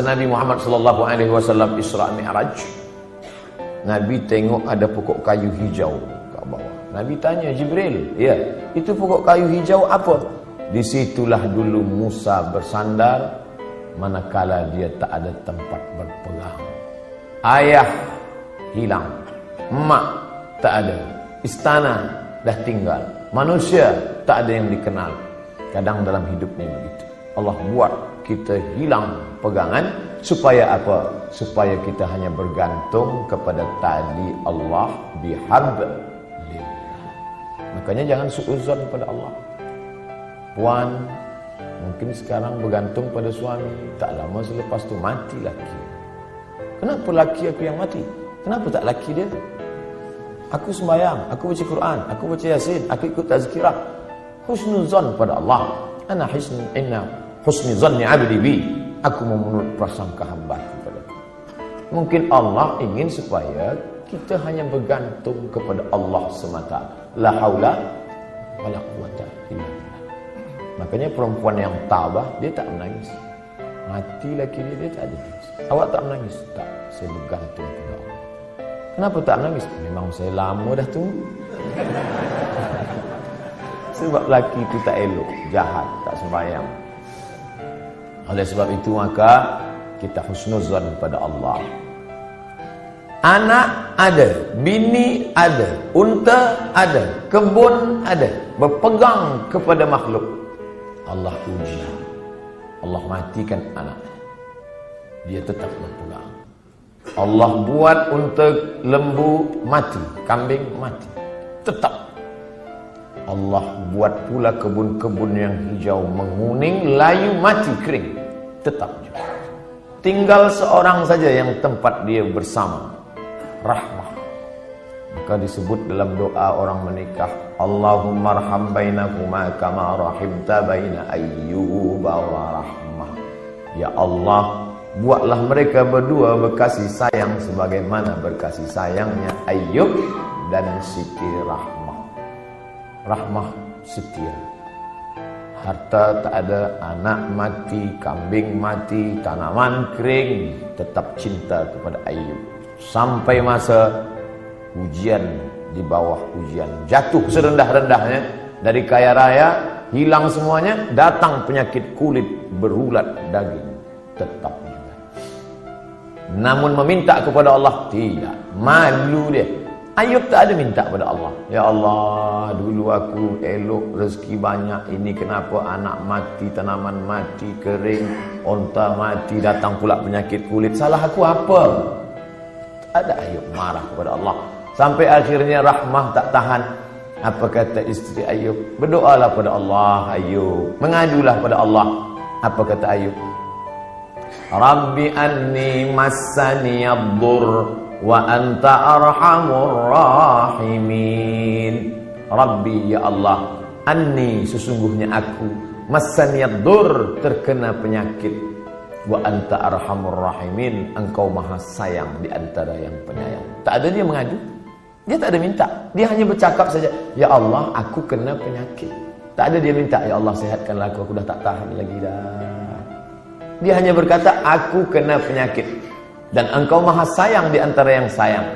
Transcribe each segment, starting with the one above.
Nabi Muhammad sallallahu alaihi wasallam Isra Mi'raj, Nabi tengok ada pokok kayu hijau kat bawah. Nabi tanya Jibril, "Ya, itu pokok kayu hijau apa?" Disitulah dulu Musa bersandar manakala dia tak ada tempat berpegang. Ayah hilang, mak tak ada, istana dah tinggal, manusia tak ada yang dikenal. Kadang dalam hidup ni begitu. Allah buat kita hilang pegangan supaya apa? Supaya kita hanya bergantung kepada tali Allah bihablillah. Makanya jangan suuzon pada Allah. Puan mungkin sekarang bergantung pada suami, tak lama selepas tu mati laki. Kenapa laki aku yang mati? Kenapa tak laki dia? Aku sembahyang, aku baca Quran, aku baca Yasin, aku ikut tazkirah. Husnuzon pada Allah. Inna husni zanni abdi bi. Aku menurut prasangka hamba kepada aku. Mungkin Allah ingin supaya kita hanya bergantung kepada Allah semata. La haula wala quwata illa billah. Makanya perempuan yang tabah dia tak menangis. Mati laki dia tak ada nangis. Awak tak menangis? Tak, saya bergantung kepada Allah. Kenapa tak menangis? Memang saya lama dah tunggu. Sebab laki itu tak elok, jahat, tak sembahyang. Oleh sebab itu maka kita husnuzan pada Allah. Anak ada, bini ada, unta ada, kebun ada, berpegang kepada makhluk. Allah uji, Allah matikan anaknya, dia tetap berpegang. Allah buat unta lembu mati, kambing mati, tetap. Allah buat pula kebun-kebun yang hijau menguning, layu mati kering, tetap juga. Tinggal seorang saja yang tempat dia bersama, rahmah. Maka disebut dalam doa orang menikah, Allahumma arham bainakuma kama rahimta baina Ayyub wa rahmah. Ya Allah, buatlah mereka berdua berkasih sayang sebagaimana berkasih sayangnya Ayyub dan Siti Rahmah. Rahmah setia. Harta tak ada, anak mati, kambing mati, tanaman kering, tetap cinta kepada Ayyub. Sampai masa ujian di bawah ujian, jatuh serendah-rendahnya dari kaya raya, hilang semuanya, datang penyakit kulit berulat daging, tetap juga. Namun meminta kepada Allah tidak, malu dia. Ayub tak ada minta pada Allah, ya Allah, dulu aku elok, rezeki banyak, ini kenapa anak mati, tanaman mati, kering, onta mati, datang pula penyakit kulit, salah aku apa? Tak ada. Ayub marah kepada Allah. Sampai akhirnya Rahmah tak tahan. Apa kata isteri Ayub? Berdoalah pada Allah, Ayub. Mengadulah pada Allah. Apa kata Ayub? Rabbi anni massani ad-dur wa anta arhamur rahimin. Rabbi, ya Allah, anni, sesungguhnya aku, massani ad-dur, terkena penyakit, wa anta arhamur rahimin, engkau maha sayang di antara yang penyayang. Tak ada dia mengadu, dia tak ada minta, dia hanya bercakap saja, ya Allah, aku kena penyakit. Tak ada dia minta, ya Allah, sehatkanlah aku dah tak tahan lagi dah. Dia hanya berkata, aku kena penyakit dan engkau maha sayang di antara yang sayang.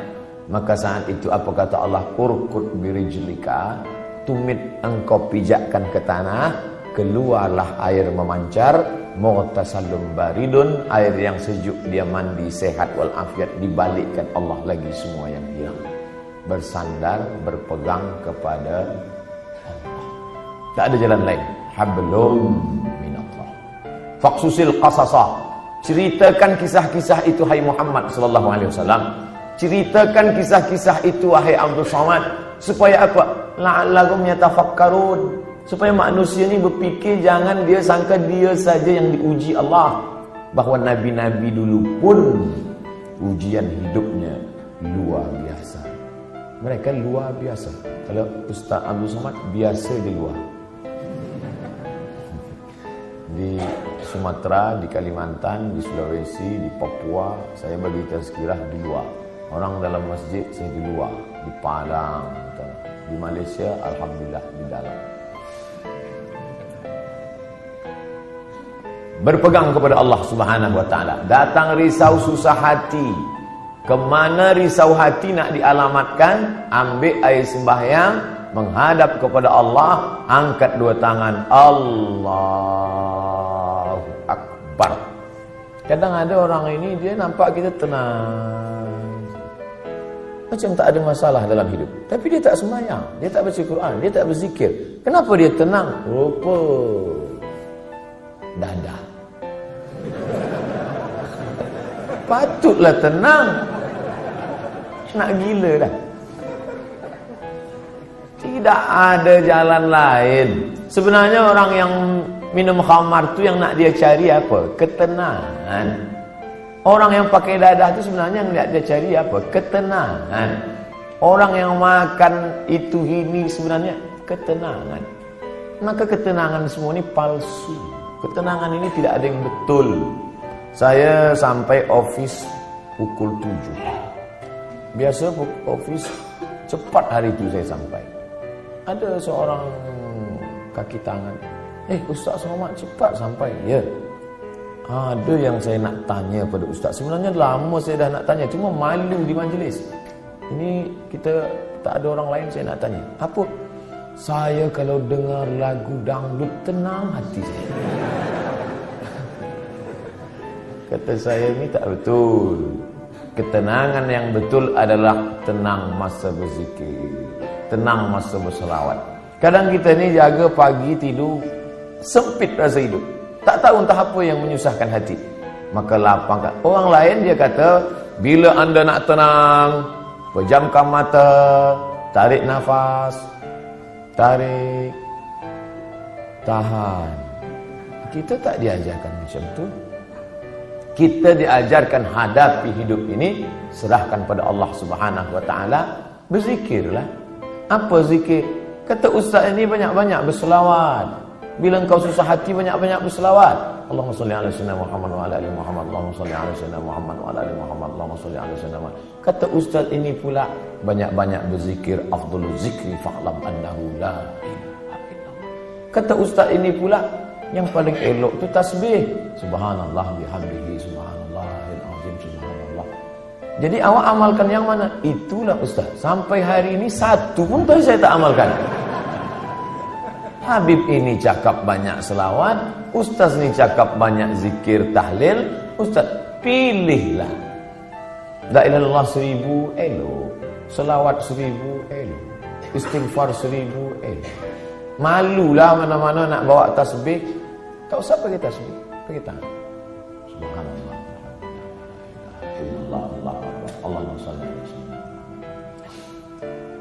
Maka saat itu apa kata Allah? Urkut birijlika, tumit engkau pijakkan ke tanah, keluarlah air memancar, mughtasalun baridun, air yang sejuk, dia mandi sehat walafiat, dibalikkan Allah lagi semua yang hilang. Bersandar, berpegang kepada Allah. Tak ada jalan lain. Hablum minallah. Faqsusil qasasah. Ceritakan kisah-kisah itu hai Muhammad sallallahu alaihi wasallam. Ceritakan kisah-kisah itu wahai Abdul Samad, supaya apa? La'allahum yatafakkarun. Supaya manusia ni berfikir, jangan dia sangka dia saja yang diuji Allah. Bahawa nabi-nabi dulu pun ujian hidupnya luar biasa. Mereka luar biasa. Kalau Ustaz Abdul Samad biasa di luar. Di Sumatera, di Kalimantan, di Sulawesi, di Papua, saya bagi tazkirah di luar. Orang dalam masjid, saya di luar, di Padang, di Malaysia, alhamdulillah di dalam. Berpegang kepada Allah Subhanahu wa taala. Datang risau susah hati. Kemana risau hati nak dialamatkan? Ambil air sembahyang, menghadap kepada Allah, angkat dua tangan, Allahu Akbar. Kadang ada orang ini dia nampak kita tenang, macam tak ada masalah dalam hidup, tapi dia tak sembahyang, dia tak baca Quran, dia tak berzikir. Kenapa dia tenang? Rupa dada. Patutlah tenang. Nak gila dah. Tidak ada jalan lain. Sebenarnya orang yang minum khamar tu yang nak dia cari apa? Ketenangan. Orang yang pakai dadah tu sebenarnya yang nak dia cari apa? Ketenangan. Orang yang makan itu ini sebenarnya ketenangan. Maka ketenangan semua ini palsu. Ketenangan ini tidak ada yang betul. Saya sampai office pukul 7. Biasa office cepat hari itu saya sampai. Ada seorang kaki tangan, Ustaz Somad cepat sampai. Ya, ada yang saya nak tanya pada Ustaz. Sebenarnya lama saya dah nak tanya, cuma malu di majlis. Ini kita tak ada orang lain, saya nak tanya. Apa? Saya kalau dengar lagu dangdut tenang hati saya. Kata saya, ini tak betul. Ketenangan yang betul adalah tenang masa berzikir, tenang masa berselawat. Kadang kita ni jaga pagi tidur, sempit rasa hidup, tak tahu entah apa yang menyusahkan hati. Maka lapangkan. Orang lain dia kata, bila anda nak tenang, pejamkan mata, tarik nafas, tarik, tahan. Kita tak diajarkan macam tu. Kita diajarkan hadapi hidup ini, serahkan pada Allah Subhanahu wa taala, berzikirlah. Apa zikir? Kata ustaz ini banyak-banyak berselawat. Bila engkau susah hati, banyak-banyak berselawat. Allahumma salli ala sayyidina Muhammad wa ala ali Muhammad. Allahumma salli ala sayyidina Muhammad wa ala ali Muhammad. Allahumma salli ala sayyidina Muhammad. Kata ustaz ini pula, banyak-banyak berzikir. Afdhalul zikri fa'lam annahu la ilaha illallah. Kata ustaz ini pula, yang paling elok tu tasbih. Subhanallah bihamdihi, subhanallahil azim, subhanallah. Jadi awak amalkan yang mana? Itulah ustaz. Sampai hari ini satu pun saya tak amalkan. Habib ini cakap banyak selawat, ustaz ni cakap banyak zikir tahlil. Ustaz, pilihlah. La ilaha illallah 1000 elok, selawat 1000 elok, istighfar 1000 elok. Malulah mana-mana nak bawa tasbih. Tak usah pakai tasbih, pakai tangan. Subhanallah. Allahumma salli ala sayyidina.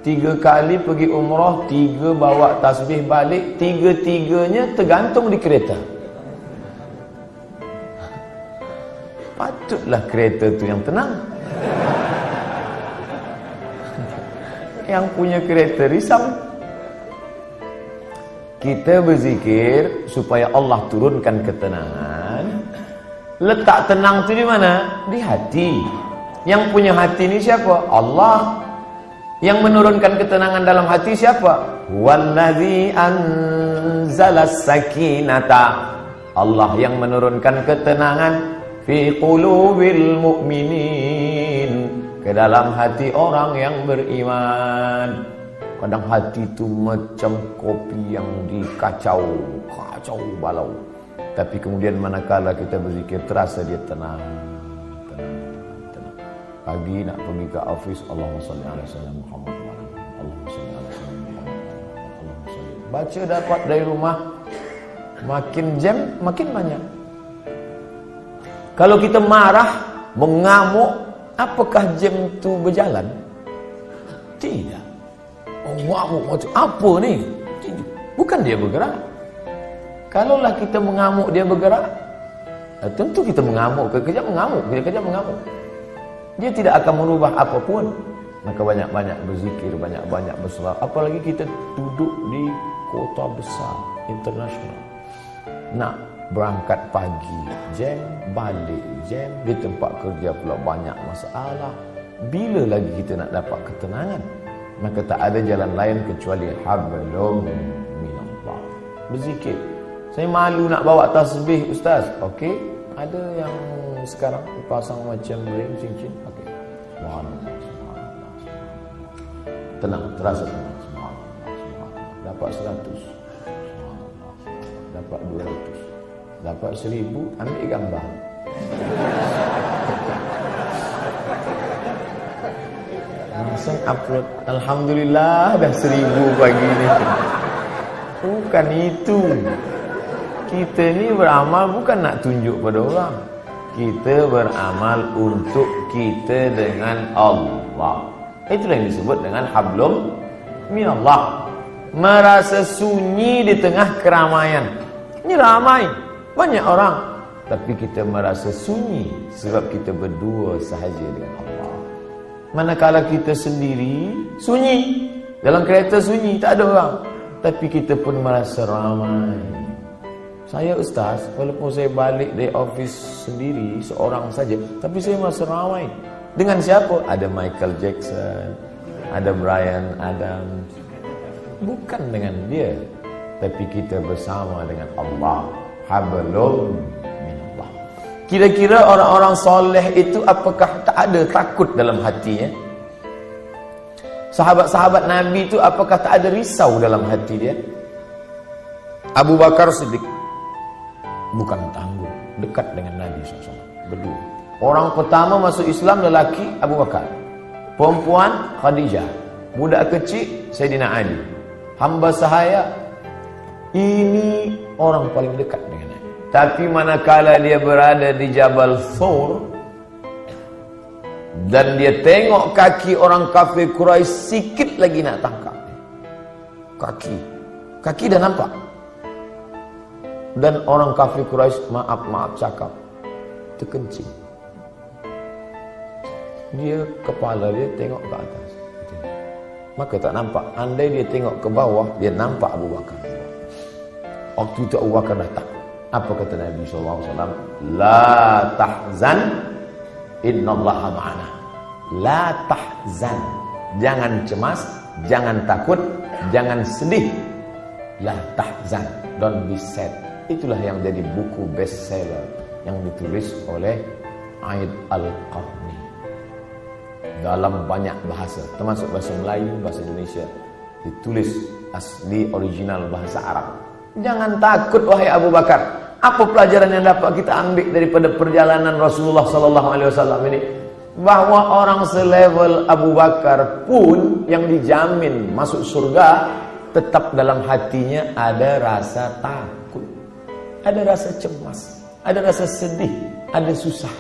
3 kali pergi umrah, 3 bawa tasbih balik, 3-3-nya tergantung di kereta. Patutlah kereta tu yang tenang. Yang punya kereta risau. Kita berzikir supaya Allah turunkan ketenangan. Letak tenang tu di mana? Di hati. Yang punya hati ni siapa? Allah. Yang menurunkan ketenangan dalam hati siapa? Wallazi anzalas sakinata. Allah yang menurunkan ketenangan fi qulubil mu'minin, ke dalam hati orang yang beriman. Kadang hati itu macam kopi yang dikacau, kacau balau. Tapi kemudian manakala kita berzikir, terasa dia tenang. Pagi nak pergi ke office, Allahumma salli ala sayyidina Muhammad. Allahumma salli ala sayyidina Muhammad. Allahumma salli. Baca dapat dari rumah, makin jam makin banyak. Kalau kita marah, mengamuk, apakah jam itu berjalan? Tidak. Mengamuk macam apa ni? Bukan dia bergerak. Kalaulah kita mengamuk dia bergerak, tentu kita mengamuk, kekejap mengamuk, kekejap mengamuk. Dia tidak akan merubah apapun. Maka banyak-banyak berzikir, banyak-banyak berselawat. Apalagi kita duduk di kota besar, internasional. Nak berangkat pagi, jam, balik jam, di tempat kerja pula banyak masalah. Bila lagi kita nak dapat ketenangan? Maka tak ada jalan lain kecuali hablum minallah. Berzikir. Saya malu nak bawa tasbih, ustaz. Okey, ada yang sekarang pasang macam ring cincin. Okey. Subhanallah. Tenang, terasa tenang. Subhanallah. Dapat 100. Subhanallah. Dapat 200. Dapat 1000, ambil gambar. Langsung upload. Alhamdulillah dah 1000 pagi ni. Bukan itu. Kita ni beramal bukan nak tunjuk pada orang. Kita beramal untuk kita dengan Allah. Itulah yang disebut dengan hablum minallah. Merasa sunyi di tengah keramaian. Ini ramai, banyak orang, tapi kita merasa sunyi sebab kita berdua sahaja dengan Allah. Manakala kita sendiri, sunyi. Dalam kereta sunyi, tak ada orang, tapi kita pun merasa ramai. Saya ustaz, walaupun saya balik dari office sendiri, seorang saja, tapi saya merasa ramai. Dengan siapa? Ada Michael Jackson, ada Bryan Adams. Bukan dengan dia, tapi kita bersama dengan Allah. Hablum minallah. Kira-kira orang-orang soleh itu apakah tak ada takut dalam hatinya? Sahabat-sahabat Nabi itu apakah tak ada risau dalam hati dia? Abu Bakar Siddiq bukan tangguh, dekat dengan Nabi SAW, berdua. Orang pertama masuk Islam lelaki Abu Bakar, perempuan Khadijah, budak kecil Sayyidina Ali, hamba sahaya. Ini orang paling dekat dengan Nabi. Tapi manakala dia berada di Jabal Thur dan dia tengok kaki orang kafir Quraisy, sikit lagi nak tangkap kaki dah nampak. Dan orang kafir Quraisy maaf cakap, terkencing. Dia kepala dia tengok ke atas, maka tak nampak. Andai dia tengok ke bawah, dia nampak Abu Bakar. Waktu itu Abu Bakar datang. Apa kata Nabi SAW? La tahzan, innallaha ma'ana. La tahzan, jangan cemas, jangan takut, jangan sedih. La tahzan, don't be sad. Itulah yang jadi buku bestseller yang ditulis oleh Aid Al-Qarni dalam banyak bahasa, termasuk bahasa Melayu, bahasa Indonesia, ditulis asli original bahasa Arab. Jangan takut wahai Abu Bakar. Apa pelajaran yang dapat kita ambil daripada perjalanan Rasulullah SAW ini? Bahwa orang selevel Abu Bakar pun yang dijamin masuk surga, tetap dalam hatinya ada rasa takut, ada rasa cemas, ada rasa sedih, ada susah.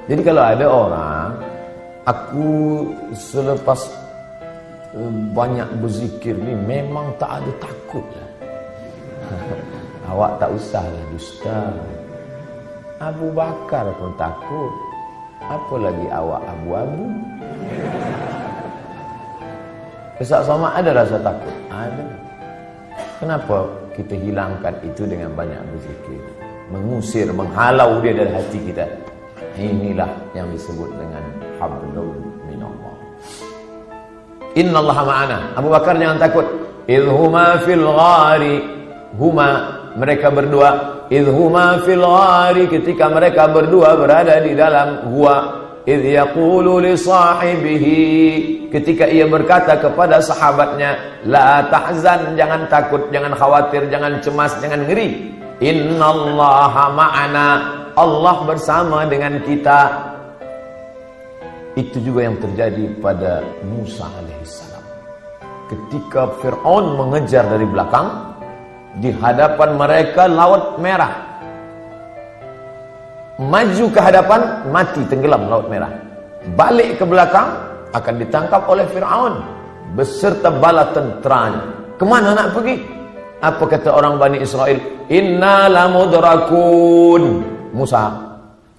Jadi kalau ada orang, aku selepas banyak berzikir ni memang tak ada takut lah. Awak tak usahlah dusta. Abu Bakar pun takut, apalagi awak abu-abu. Ustaz Somad ada rasa takut? Ada. Kenapa kita hilangkan itu dengan banyak berzikir? Mengusir, menghalau dia dari hati kita. Inilah yang disebut dengan hablum minallah. Innallaha ma'ana. Abu Bakar jangan takut. Idhuma fil ghari. Huma, mereka berdua. Idhuma fil ghari, ketika mereka berdua berada di dalam gua. Idh yaqulu li sahibihi, ketika ia berkata kepada sahabatnya, la tahzan, jangan takut, jangan khawatir, jangan cemas, jangan ngeri. Innallaha ma'ana, Allah bersama dengan kita. Itu juga yang terjadi pada Musa alaihissalam. Ketika Fir'aun mengejar dari belakang, di hadapan mereka Laut Merah. Maju ke hadapan, mati, tenggelam Laut Merah. Balik ke belakang, akan ditangkap oleh Fir'aun beserta bala tenteranya. Kemana nak pergi? Apa kata orang Bani Israel? Inna lamudrakun. Musa,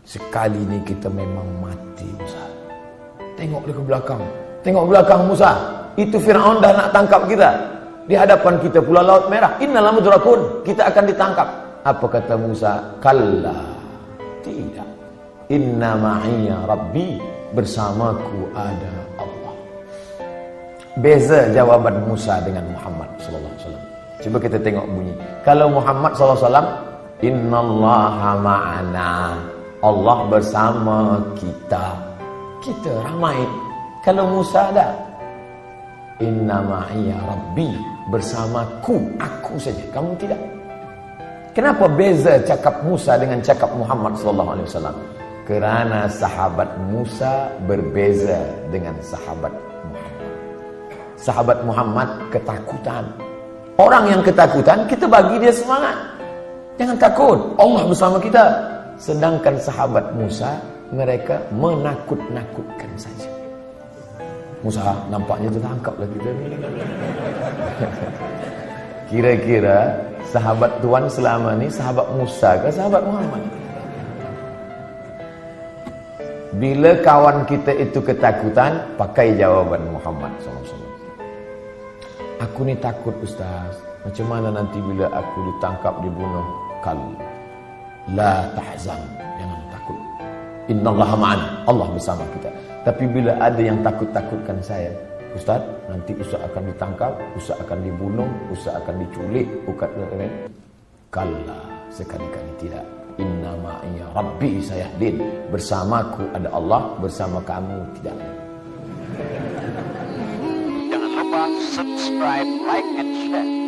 sekali ni kita memang mati, Musa. Tengok dia ke belakang. Tengok belakang Musa. Itu Fir'aun dah nak tangkap kita. Di hadapan kita pula Laut Merah. Inna lamudrakun. Kita akan ditangkap. Apa kata Musa? Kalla. Tidak. Inna ma'iya Rabbi bersamaku ada Allah. Beza jawaban Musa dengan Muhammad sallallahu alaihi wasallam. Coba kita tengok bunyi. Kalau Muhammad sallallahu alaihi wasallam, innallaha ma'ana. Allah bersama kita. Kita ramai. Kalau Musa ada, inna ma'iya rabbi, bersamaku, aku saja, kamu tidak. Kenapa beza cakap Musa dengan cakap Muhammad sallallahu alaihi wasallam? Kerana sahabat Musa berbeza dengan sahabat Muhammad. Sahabat Muhammad ketakutan. Orang yang ketakutan, kita bagi dia semangat. Jangan takut, Allah bersama kita. Sedangkan sahabat Musa, mereka menakut-nakutkan saja. Musa nampaknya tertangkaplah kita ni. Kira-kira sahabat Tuhan selama ni sahabat Musa ke sahabat Muhammad? Bila kawan kita itu ketakutan, pakai jawaban Muhammad SAW. Aku ni takut Ustaz. Macam mana nanti bila aku ditangkap, dibunuh? La tahzan, jangan takut. Innallaha ma'ana, Allah bersama kita. Tapi bila ada yang takut-takutkan saya, Ustaz, nanti Ustaz akan ditangkap, Ustaz akan dibunuh, Ustaz akan diculik, kalla, sekali-kali tidak. Inna ma'iya rabbi sayahdin, bersamaku ada Allah, bersama kamu tidak. Jangan lupa subscribe, like, and share.